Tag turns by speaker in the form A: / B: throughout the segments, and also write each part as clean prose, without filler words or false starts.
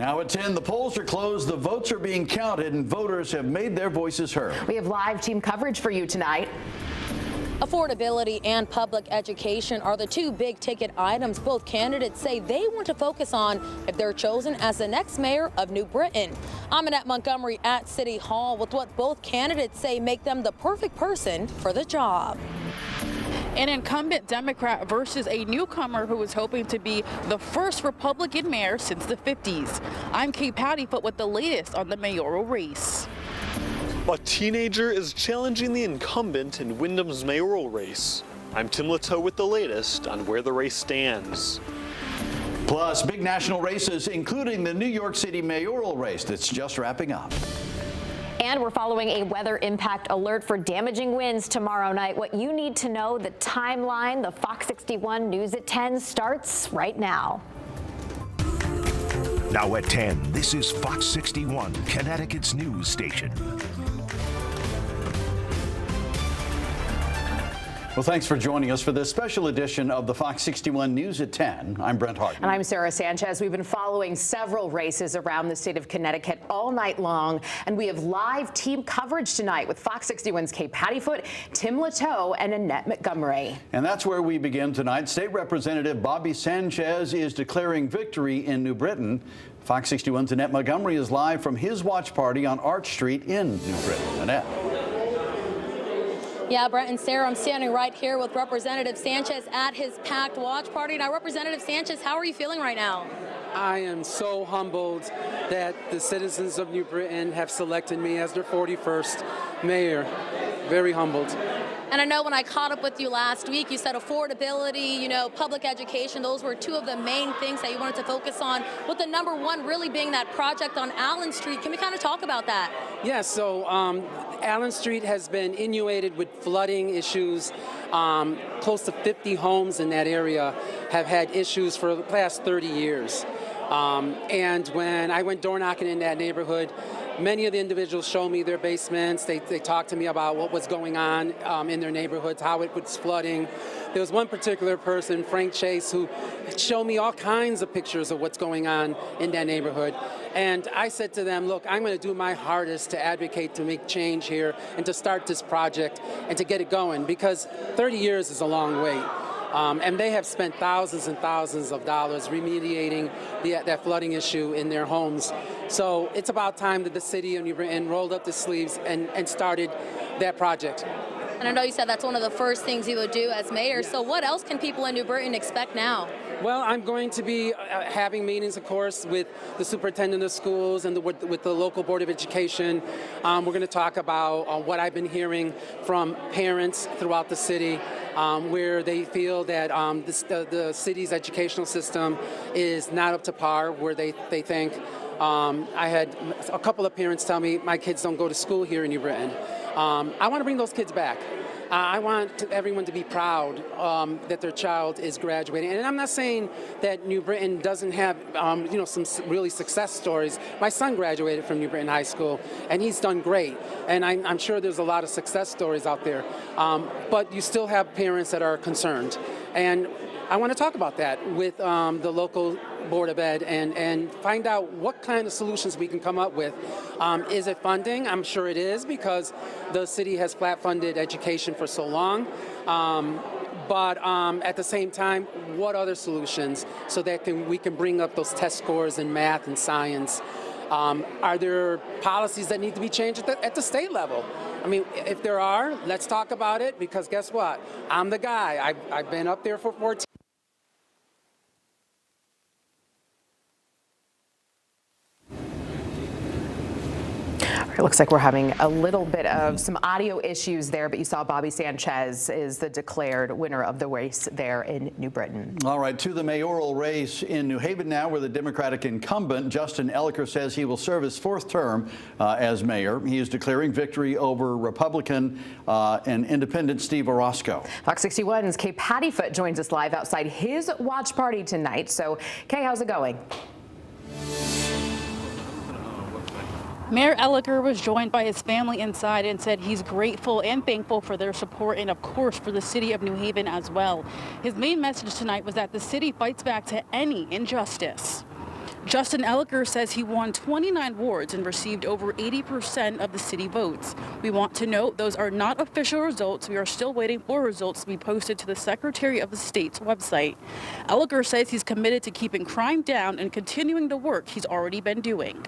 A: Now at 10, the polls are closed, the votes are being counted, and voters have made their voices heard.
B: We have live team coverage for you tonight.
C: Affordability and public education are the two big ticket items both candidates say they want to focus on if they're chosen as the next mayor of New Britain. I'm Annette Montgomery at City Hall with what both candidates say make them the perfect person for the job.
D: An incumbent Democrat versus a newcomer who is hoping to be the first Republican mayor since the 50s. I'm Kate Pattyfoot with the latest on the mayoral race.
E: A teenager is challenging the incumbent in Windham's mayoral race. I'm Tim Latow with the latest on where the race stands.
A: Plus, big national races, including the New York City mayoral race that's just wrapping up.
B: And we're following a weather impact alert for damaging winds tomorrow night. What you need to know, the timeline, the Fox 61 News at 10 starts right now.
F: Now at 10, this is Fox 61, Connecticut's news station.
A: Well, thanks for joining us for this special edition of the Fox 61 News at 10. I'm Brent Hartman.
B: And I'm Sarah Sanchez. We've been following several races around the state of Connecticut all night long, and we have live team coverage tonight with Fox 61's Kate Pattyfoot, Tim Latow, and Annette Montgomery.
A: And that's where we begin tonight. State Representative Bobby Sanchez is declaring victory in New Britain. Fox 61's Annette Montgomery is live from his watch party on Arch Street in New Britain. Annette.
C: Yeah, Brent and Sarah, I'm standing right here with Representative Sanchez at his packed watch party. Now, Representative Sanchez, how are you feeling right now?
G: I am so humbled that the citizens of New Britain have selected me as their 41st mayor. Very humbled.
C: And I know when I caught up with you last week, you said affordability, public education, those were two of the main things that you wanted to focus on, with the number one really being that project on Allen Street. Can we kind of talk about that?
G: Yeah, so Allen Street has been inundated with flooding issues. Close to 50 homes in that area have had issues for the past 30 years. And when I went door knocking in that neighborhood, many of the individuals showed me their basements. They talked to me about what was going on in their neighborhoods, how it was flooding. There was one particular person, Frank Chase, who showed me all kinds of pictures of what's going on in that neighborhood. And I said to them, look, I'm going to do my hardest to advocate to make change here and to start this project and to get it going, because 30 years is a long wait. And they have spent thousands and thousands of dollars remediating that flooding issue in their homes. So it's about time that the city of New Britain rolled up the sleeves and started that project.
C: And I know you said that's one of the first things you would do as mayor. So what else can people in New Britain expect now?
G: Well, I'm going to be having meetings, of course, with the superintendent of schools and with the local board of education. We're going to talk about what I've been hearing from parents throughout the city, where they feel that the city's educational system is not up to par, where they think. I had a couple of parents tell me my kids don't go to school here in New Britain. I want to bring those kids back. I want everyone to be proud that their child is graduating. And I'm not saying that New Britain doesn't have, some really success stories. My son graduated from New Britain High School, and he's done great. And I'm sure there's a lot of success stories out there. But you still have parents that are concerned. And I want to talk about that with the local Board of Ed and find out what kind of solutions we can come up with. Is it funding? I'm sure it is, because the city has flat funded education for so long. But at the same time, what other solutions so that we can bring up those test scores in math and science? Are there policies that need to be changed at the state level? I mean, if there are, let's talk about it, because guess what? I'm the guy. I've been up there for 14.
B: It looks like we're having a little bit of some audio issues there, but you saw Bobby Sanchez is the declared winner of the race there in New Britain.
A: All right, to the mayoral race in New Haven now, where the Democratic incumbent, Justin Elicker, says he will serve his fourth term as mayor. He is declaring victory over Republican and independent Steve Orozco.
B: Fox 61's Kay Pattyfoot joins us live outside his watch party tonight. So, Kay, how's it going?
D: Mayor Elicker was joined by his family inside and said he's grateful and thankful for their support and, of course, for the city of New Haven as well. His main message tonight was that the city fights back to any injustice. Justin Elliker says he won 29 wards and received over 80% of the city votes. We want to note those are not official results. We are still waiting for results to be posted to the Secretary of the State's website. Elliker says he's committed to keeping crime down and continuing the work he's already been doing.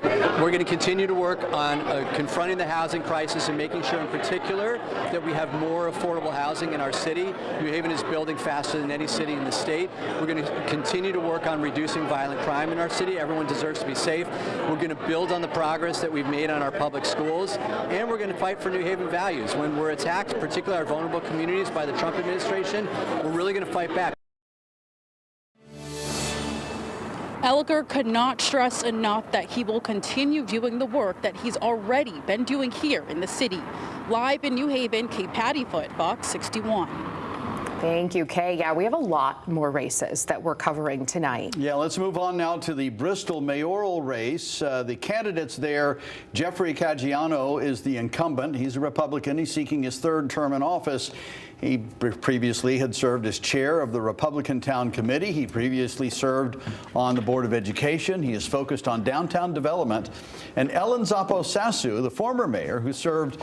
H: We're going to continue to work on confronting the housing crisis and making sure in particular that we have more affordable housing in our city. New Haven is building faster than any city in the state. We're going to continue to work on reducing violent crime in our city. Everyone deserves to be safe. We're going to build on the progress that we've made on our public schools, and we're going to fight for New Haven values. When we're attacked, particularly our vulnerable communities, by the Trump administration, we're really going to fight back.
D: Elliker could not stress enough that he will continue doing the work that he's already been doing here in the city. Live in New Haven, Kate Pattyfoot, Fox 61.
B: Thank you, Kay. Yeah, we have a lot more races that we're covering tonight.
A: Yeah, let's move on now to the Bristol mayoral race. The candidates there, Jeffrey Caggiano is the incumbent. He's a Republican. He's seeking his third term in office. He previously had served as chair of the Republican Town Committee. He previously served on the Board of Education. He is focused on downtown development. And Ellen Zappo-Sassu, the former mayor who served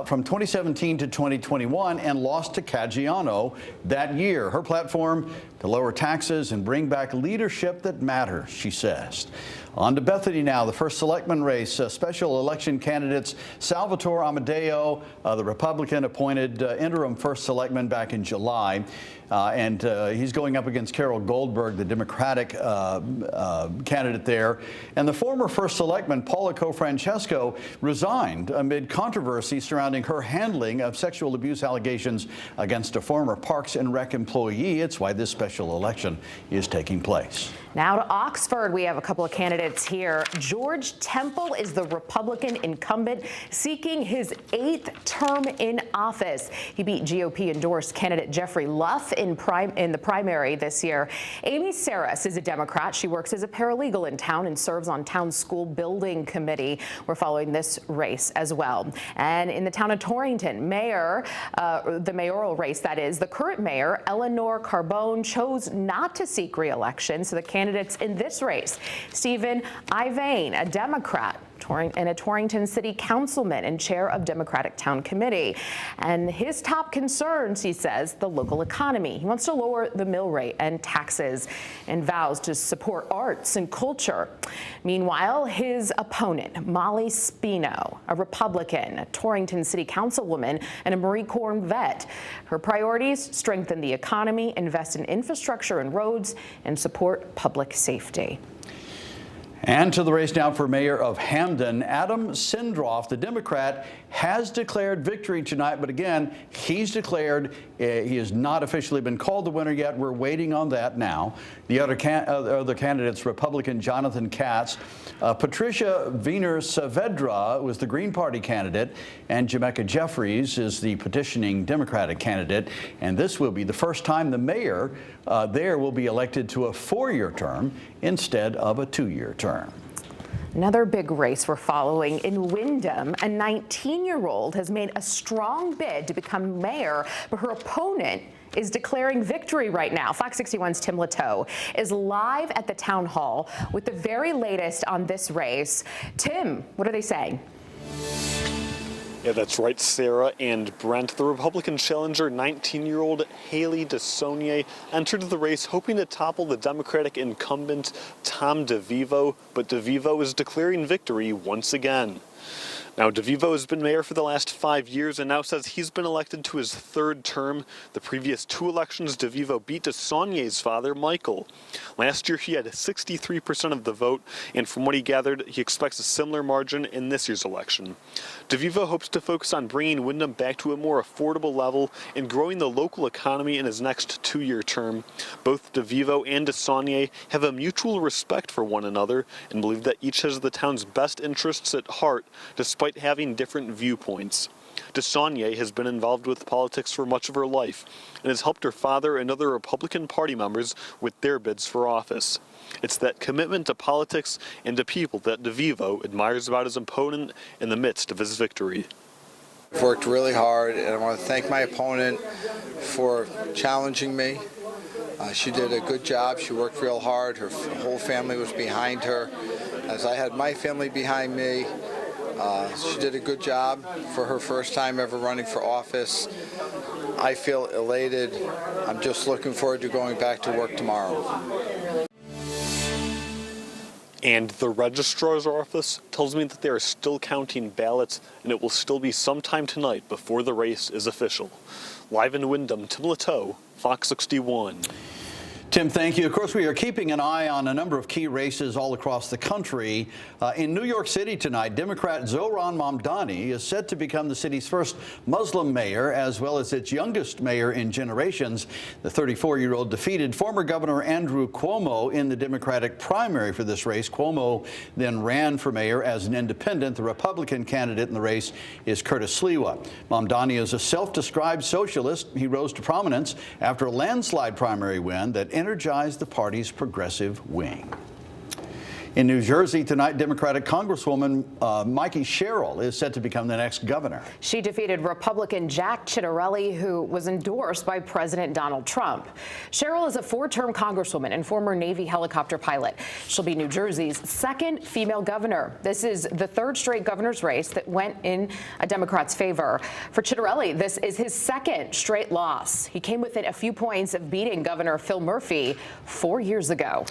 A: from 2017 to 2021 and lost to Caggiano that year. Her platform: to lower taxes and bring back leadership that matters, she says. On to Bethany now, the first selectman race. Special election candidates Salvatore Amadeo, the Republican, appointed interim first selectman back in July. And he's going up against Carol Goldberg, the Democratic candidate there. And the former first selectman, Paula Cofrancesco, resigned amid controversy surrounding her handling of sexual abuse allegations against a former Parks and Rec employee. It's why this special election is taking place.
B: Now to Oxford, we have a couple of candidates here. George Temple is the Republican incumbent seeking his 8th term in office. He beat GOP-endorsed candidate Jeffrey Luff in the primary this year. Amy Saris is a Democrat. She works as a paralegal in town and serves on town school building committee. We're following this race as well. And in the town of Torrington, the mayoral race, that is, the current mayor, Eleanor Carbone, chose not to seek re-election. So the candidates in this race: Stephen Ivane, a Democrat, and a Torrington City Councilman and chair of Democratic Town Committee. And his top concerns, he says, the local economy. He wants to lower the mill rate and taxes and vows to support arts and culture. Meanwhile, his opponent, Molly Spino, a Republican, a Torrington City Councilwoman, and a Marine Corps vet. Her priorities: strengthen the economy, invest in infrastructure and roads, and support public safety.
A: And to the race now for mayor of Hamden. Adam Sindroff, the Democrat, has declared victory tonight, but again, he's declared he has not officially been called the winner yet. We're waiting on that now. The other candidates, Republican Jonathan Katz, Patricia Wiener Saavedra was the Green Party candidate, and Jamaica Jeffries is the petitioning Democratic candidate. And this will be the first time the mayor there will be elected to a 4-year term instead of a 2-year term.
B: Another big race we're following in Windham. A 19-year-old has made a strong bid to become mayor, but her opponent is declaring victory right now. Fox 61's Tim Latow is live at the town hall with the very latest on this race. Tim, what are they saying?
E: Yeah, that's right, Sarah and Brent. The Republican challenger, 19-year-old Haley DeSaulnier, entered the race hoping to topple the Democratic incumbent Tom DeVivo, but DeVivo is declaring victory once again. Now, DeVivo has been mayor for the last 5 years and now says he's been elected to his 3rd term. The previous 2 elections, DeVivo beat DeSaulnier's father, Michael. Last year, he had 63% of the vote, and from what he gathered, he expects a similar margin in this year's election. DeVivo hopes to focus on bringing Windham back to a more affordable level and growing the local economy in his next 2-year term. Both DeVivo and DeSaulnier have a mutual respect for one another and believe that each has the town's best interests at heart, despite having different viewpoints. DeSaulnier has been involved with politics for much of her life and has helped her father and other Republican Party members with their bids for office. It's that commitment to politics and to people that DeVivo admires about his opponent in the midst of his victory.
I: I've worked really hard, and I want to thank my opponent for challenging me. She did a good job. She worked real hard. Her whole family was behind her, as I had my family behind me. She did a good job for her first time ever running for office. I feel elated. I'm just looking forward to going back to work tomorrow.
E: And the registrar's office tells me that they are still counting ballots, and it will still be sometime tonight before the race is official. Live in Wyndham, Tim Lateau, Fox 61.
A: Tim, thank you. Of course, we are keeping an eye on a number of key races all across the country. In New York City tonight, Democrat Zohran Mamdani is set to become the city's first Muslim mayor, as well as its youngest mayor in generations. The 34-year-old defeated former Governor Andrew Cuomo in the Democratic primary for this race. Cuomo then ran for mayor as an independent. The Republican candidate in the race is Curtis Sliwa. Mamdani is a self-described socialist. He rose to prominence after a landslide primary win that energized the party's progressive wing. In New Jersey tonight, Democratic Congresswoman Mikey Sherrill is set to become the next governor.
B: She defeated Republican Jack Ciattarelli, who was endorsed by President Donald Trump. Sherrill is a four-term Congresswoman and former Navy helicopter pilot. She'll be New Jersey's second female governor. This is the third straight governor's race that went in a Democrat's favor. For Ciattarelli, this is his second straight loss. He came within a few points of beating Governor Phil Murphy 4 years ago.